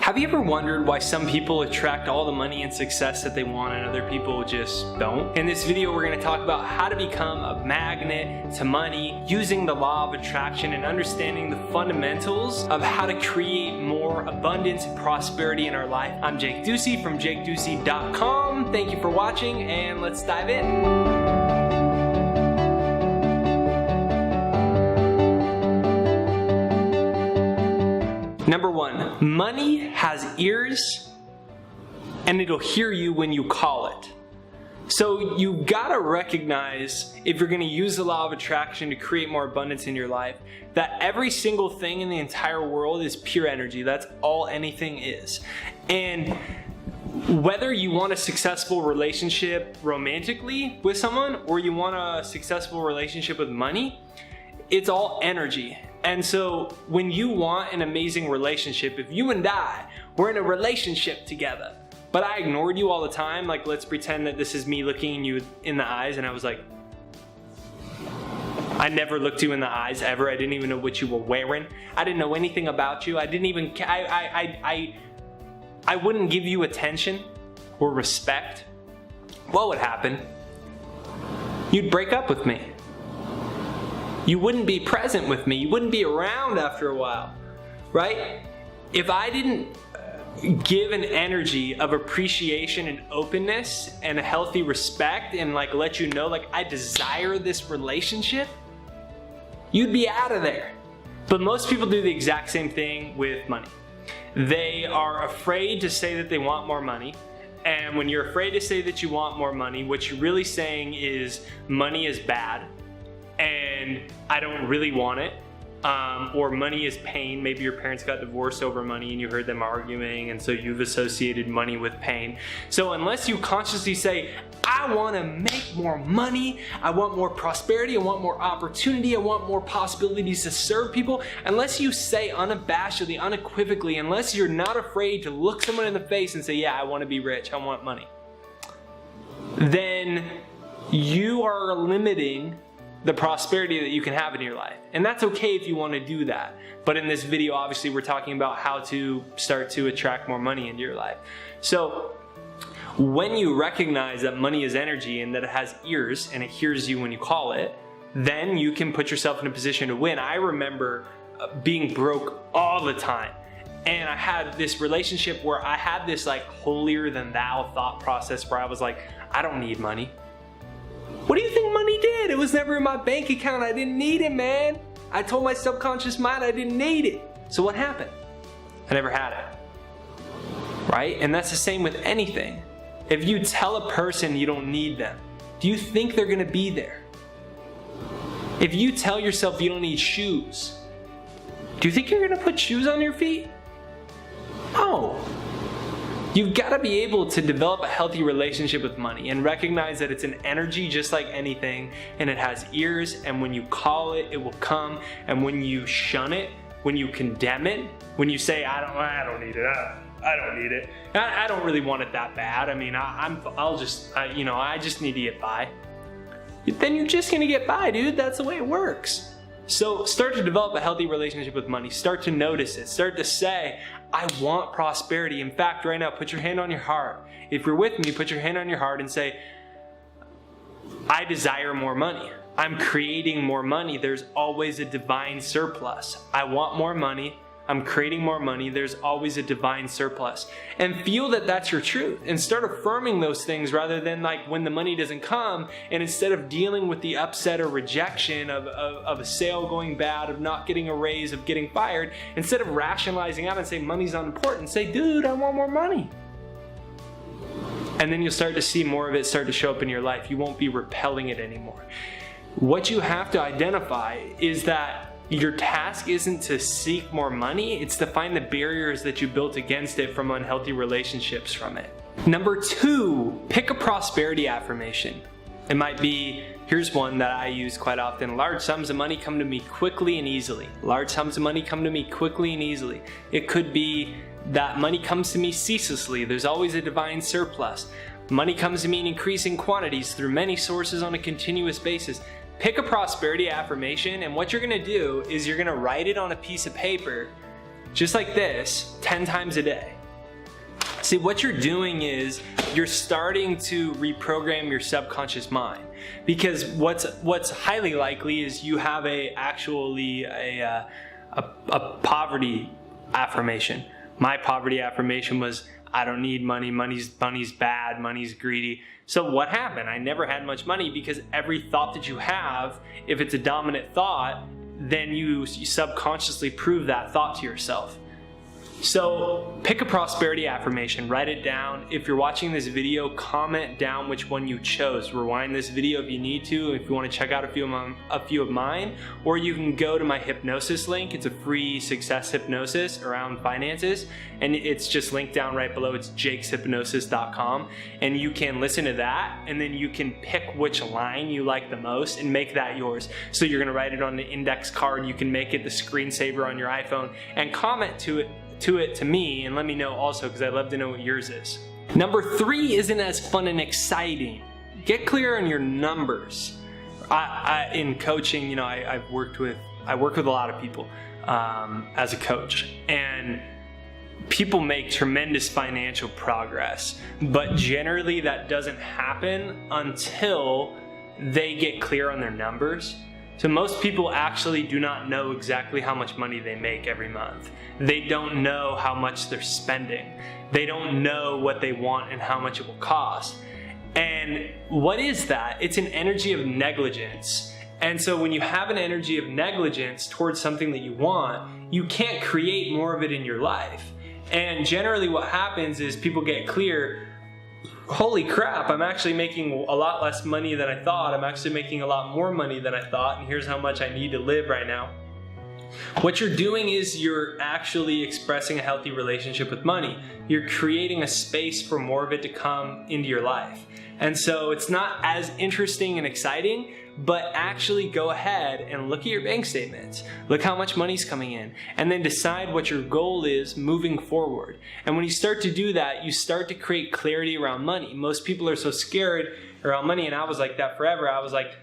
Have you ever wondered why some people attract all the money and success that they want and other people just don't? In this video, we're going to talk about how to become a magnet to money using the law of attraction and understanding the fundamentals of how to create more abundance and prosperity in our life. I'm Jake Ducey from jakeducey.com. Thank you for watching, and let's dive in. Number one, money has ears and it'll hear you when you call it. So you gotta recognize, if you're gonna use the law of attraction to create more abundance in your life, that every single thing in the entire world is pure energy. That's all anything is. And whether you want a successful relationship romantically with someone or you want a successful relationship with money, it's all energy. And so when you want an amazing relationship, if you and I were in a relationship together, but I ignored you all the time, like let's pretend that this is me looking you in the eyes and I was like, I never looked you in the eyes ever. I didn't even know what you were wearing. I didn't know anything about you. I didn't even, I wouldn't give you attention or respect. What would happen? You'd break up with me. You wouldn't be present with me. You wouldn't be around after a while, right? If I didn't give an energy of appreciation and openness and a healthy respect and like let you know like I desire this relationship, you'd be out of there. But most people do the exact same thing with money. They are afraid to say that they want more money. And when you're afraid to say that you want more money, what you're really saying is money is bad. And I don't really want it, or money is pain. Maybe your parents got divorced over money and you heard them arguing, and so you've associated money with pain. So unless you consciously say, I want to make more money, I want more prosperity, I want more opportunity, I want more possibilities to serve people, unless you say unabashedly, unequivocally, unless you're not afraid to look someone in the face and say, yeah, I want to be rich, I want money, then you are limiting the prosperity that you can have in your life. And that's okay if you want to do that. But in this video, obviously, we're talking about how to start to attract more money into your life. So when you recognize that money is energy and that it has ears and it hears you when you call it, then you can put yourself in a position to win. I remember being broke all the time. And I had this relationship where I had this like holier than thou thought process where I was like, I don't need money. What do you think money did? It was never in my bank account. I didn't need it, man. I told my subconscious mind I didn't need it. So what happened? I never had it. Right? And that's the same with anything. If you tell a person you don't need them, do you think they're going to be there? If you tell yourself you don't need shoes, do you think you're going to put shoes on your feet? No. You've got to be able to develop a healthy relationship with money and recognize that it's an energy just like anything, and it has ears, and when you call it, it will come. And when you shun it, when you condemn it, when you say, I don't need it, I don't need it, I don't really want it that bad, I mean, I just need to get by, then you're just going to get by, dude. That's the way it works. So start to develop a healthy relationship with money. Start to notice it. Start to say, I want prosperity. In fact, right now, put your hand on your heart. If you're with me, put your hand on your heart and say, I desire more money. I'm creating more money. There's always a divine surplus. I want more money. I'm creating more money. There's always a divine surplus. And feel that that's your truth and start affirming those things rather than like when the money doesn't come, and instead of dealing with the upset or rejection of a sale going bad, of not getting a raise, of getting fired, instead of rationalizing out and say money's not important, say, dude, I want more money. And then you'll start to see more of it start to show up in your life. You won't be repelling it anymore. What you have to identify is that your task isn't to seek more money, it's to find the barriers that you built against it from unhealthy relationships from it. Number two, pick a prosperity affirmation. It might be, here's one that I use quite often: large sums of money come to me quickly and easily. Large sums of money come to me quickly and easily. It could be that money comes to me ceaselessly. There's always a divine surplus. Money comes to me in increasing quantities through many sources on a continuous basis. Pick a prosperity affirmation, and what you're going to do is you're going to write it on a piece of paper just like this 10 times a day. See, what you're doing is you're starting to reprogram your subconscious mind, because what's highly likely is you have a poverty affirmation. My poverty affirmation was, I don't need money, money's bad, money's greedy. So what happened? I never had much money, because every thought that you have, if it's a dominant thought, then you subconsciously prove that thought to yourself. So pick a prosperity affirmation, write it down. If you're watching this video, comment down which one you chose. Rewind this video if you need to, if you want to check out a few of mine, or you can go to my hypnosis link. It's a free success hypnosis around finances, and it's just linked down right below. It's jakeshypnosis.com, and you can listen to that, and then you can pick which line you like the most and make that yours. So you're going to write it on the index card. You can make it the screensaver on your iPhone and comment to me, and let me know also, because I'd love to know what yours is. Number 3 isn't as fun and exciting. Get clear on your numbers. In coaching, I work with a lot of people as a coach, and people make tremendous financial progress, but generally that doesn't happen until they get clear on their numbers. So most people actually do not know exactly how much money they make every month. They don't know how much they're spending. They don't know what they want and how much it will cost. And what is that? It's an energy of negligence. And so when you have an energy of negligence towards something that you want, you can't create more of it in your life. And generally what happens is people get clear, holy crap, I'm actually making a lot less money than I thought. I'm actually making a lot more money than I thought, and here's how much I need to live right now. What you're doing is you're actually expressing a healthy relationship with money. You're creating a space for more of it to come into your life. And so it's not as interesting and exciting, but actually go ahead and look at your bank statements. Look how much money's coming in, and then decide what your goal is moving forward. And when you start to do that, you start to create clarity around money. Most people are so scared around money, and I was like that forever. I was like,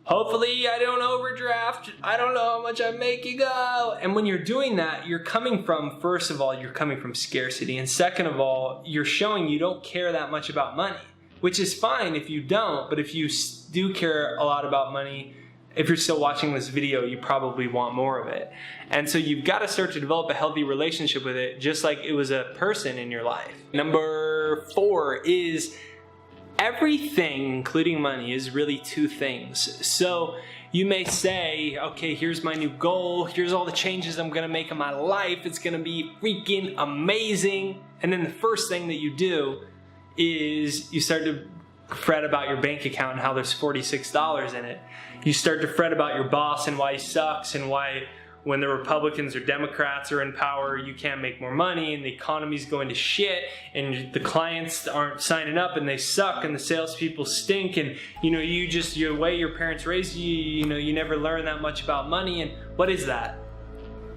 hopefully I don't overdraft. I don't know how much I'm making. And when you're doing that, you're coming from, first of all, you're coming from scarcity. And second of all, you're showing you don't care that much about money, which is fine if you don't, but if you do care a lot about money, if you're still watching this video, you probably want more of it. And so you've got to start to develop a healthy relationship with it, just like it was a person in your life. Number 4 is everything, including money, is really 2 things. So you may say, okay, here's my new goal. Here's all the changes I'm going to make in my life. It's going to be freaking amazing. And then the first thing that you do is you start to fret about your bank account and how there's $46 in it. You start to fret about your boss and why he sucks, and why when the Republicans or Democrats are in power, you can't make more money, and the economy's going to shit, and the clients aren't signing up, and they suck, and the salespeople stink, and the way your parents raised you, you never learn that much about money. And what is that?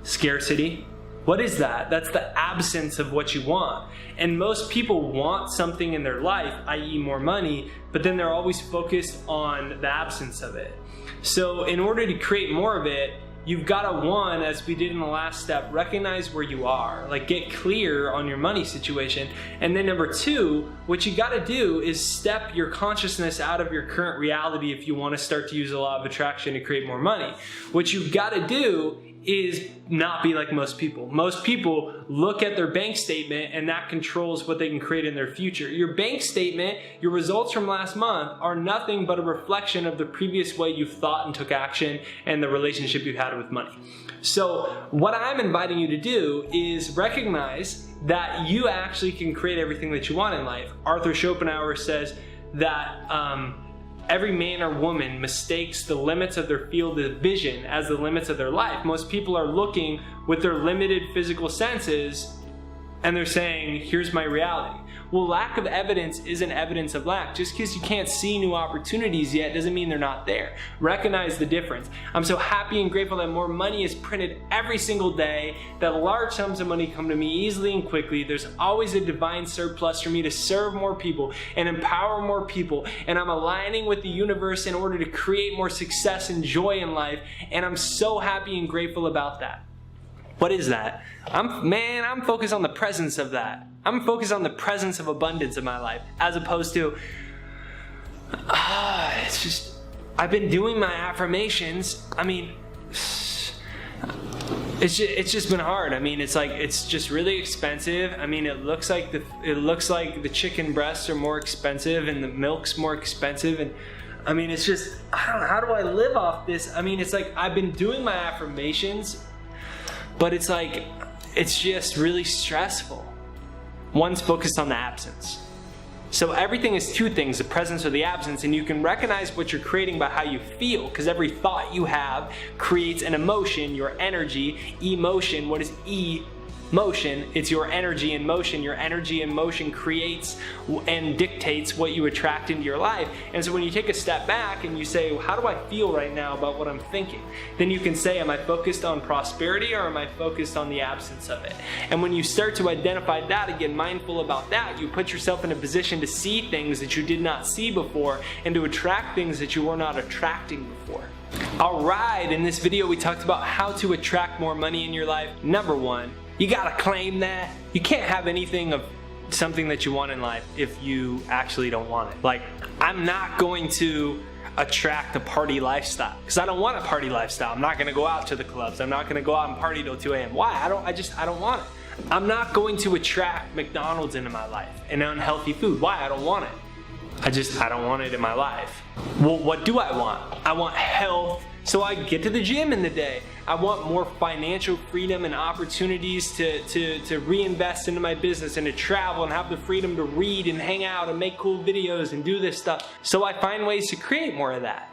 Scarcity. What is that? That's the absence of what you want. And most people want something in their life, i.e. more money, but then they're always focused on the absence of it. So in order to create more of it, you've got to, one, as we did in the last step, recognize where you are. Like, get clear on your money situation. And then number 2, what you got to do is step your consciousness out of your current reality if you want to start to use a law of attraction to create more money. What you've got to do is not be like most people. Most people look at their bank statement, and that controls what they can create in their future. Your bank statement, your results from last month, are nothing but a reflection of the previous way you've thought and took action and the relationship you've had with money. So what I'm inviting you to do is recognize that you actually can create everything that you want in life. Arthur Schopenhauer says that every man or woman mistakes the limits of their field of vision as the limits of their life. Most people are looking with their limited physical senses, and they're saying, here's my reality. Well, lack of evidence isn't evidence of lack. Just because you can't see new opportunities yet doesn't mean they're not there. Recognize the difference. I'm so happy and grateful that more money is printed every single day, that large sums of money come to me easily and quickly. There's always a divine surplus for me to serve more people and empower more people. And I'm aligning with the universe in order to create more success and joy in life. And I'm so happy and grateful about that. What is that? I'm focused on the presence of that. I'm focused on the presence of abundance in my life, as opposed to, it's just, I've been doing my affirmations. I mean, it's just been hard. I mean, it's just really expensive. I mean, it looks like the chicken breasts are more expensive and the milk's more expensive, and I mean, it's just, I don't know, how do I live off this? I mean, it's like I've been doing my affirmations, but it's like, it's just really stressful. One's focused on the absence. So everything is two things, the presence or the absence, and you can recognize what you're creating by how you feel, because every thought you have creates an emotion, your energy, emotion. What is emotion? It's your energy in motion. Your energy in motion creates and dictates what you attract into your life. And so when you take a step back and you say, well, how do I feel right now about what I'm thinking? Then you can say, am I focused on prosperity or am I focused on the absence of it? And when you start to identify that and get mindful about that, you put yourself in a position to see things that you did not see before and to attract things that you were not attracting before. Alright, in this video we talked about how to attract more money in your life. Number one, you gotta claim that. You can't have anything of something that you want in life if you actually don't want it. Like, I'm not going to attract a party lifestyle because I don't want a party lifestyle. I'm not gonna go out to the clubs. I'm not gonna go out and party till 2 a.m. Why? I don't want it. I'm not going to attract McDonald's into my life and unhealthy food. Why? I don't want it. I don't want it in my life. Well, what do I want? I want health, so I get to the gym in the day. I want more financial freedom and opportunities to reinvest into my business and to travel and have the freedom to read and hang out and make cool videos and do this stuff. So I find ways to create more of that.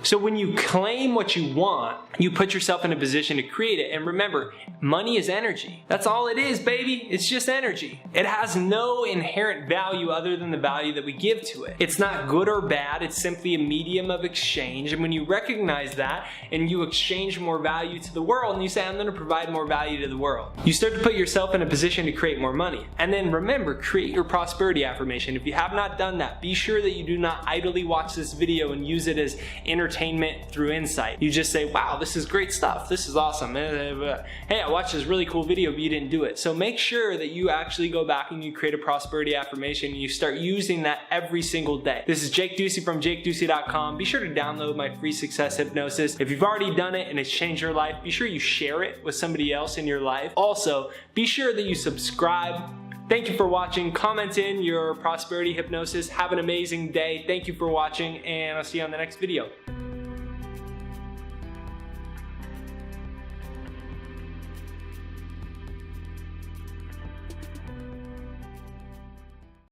So when you claim what you want, you put yourself in a position to create it. And remember, money is energy. That's all it is, baby. It's just energy. It has no inherent value other than the value that we give to it. It's not good or bad. It's simply a medium of exchange. And when you recognize that and you exchange more value to the world and you say, I'm going to provide more value to the world, you start to put yourself in a position to create more money. And then remember, create your prosperity affirmation. If you have not done that, be sure that you do not idly watch this video and use it as entertainment through insight. You just say, wow, this is great stuff. This is awesome. Hey, I watched this really cool video, but you didn't do it. So make sure that you actually go back and you create a prosperity affirmation and you start using that every single day. This is Jake Ducey from JakeDucey.com. Be sure to download my free success hypnosis. If you've already done it and it's changed your life, be sure you share it with somebody else in your life. Also, be sure that you subscribe. Thank you for watching. Comment in your prosperity hypnosis. Have an amazing day. Thank you for watching, and I'll see you on the next video.